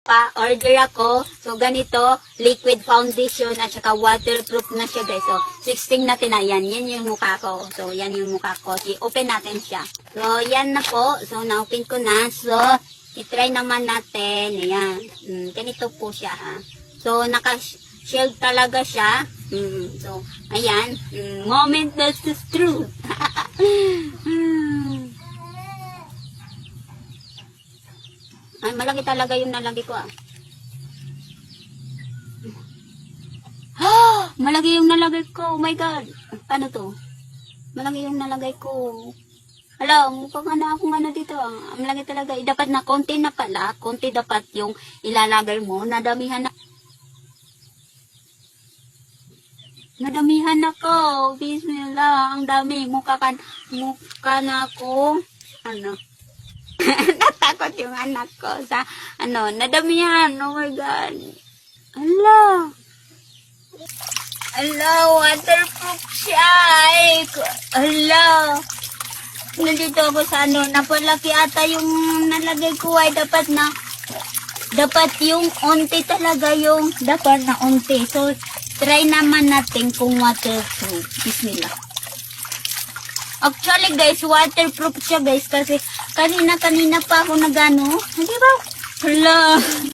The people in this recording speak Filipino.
Pa-order ako. So, ganito, liquid foundation at saka waterproof na siya, guys. So, 16 natin na yan. Yan yung mukha ko. So, yan yung mukha ko. I-open natin siya. So, yan na po. So, na-open ko na. So, i-try naman natin. Ayan. Ganito po siya, ha. So, naka-shield talaga siya. So, ayan. Moment that's the truth. Ay, malaki talaga yung nalagay ko, ah. Malaki yung nalagay ko. Oh my God. Paano to? Malaki yung nalagay ko. Hala, mukhang akong dito, ah. Malaki talaga. Dapat na konti na pala. Konti dapat yung ilalagay mo. Nadamihan na. Nadamihan ako. Bismillah. Ang dami. Mukha na ako. Ano? Natakot yung anak ko sa, nadamihan. Oh my God. Ala, waterproof siya. Ay, ala. Nandito ako sa napalaki ata yung nalagay ko ay dapat yung unti talaga yung dapat na unti. So, try naman natin kung waterproof. Bismillah. Actually guys, waterproof siya guys kasi kanina pa ako nagano. Di ba? Hala.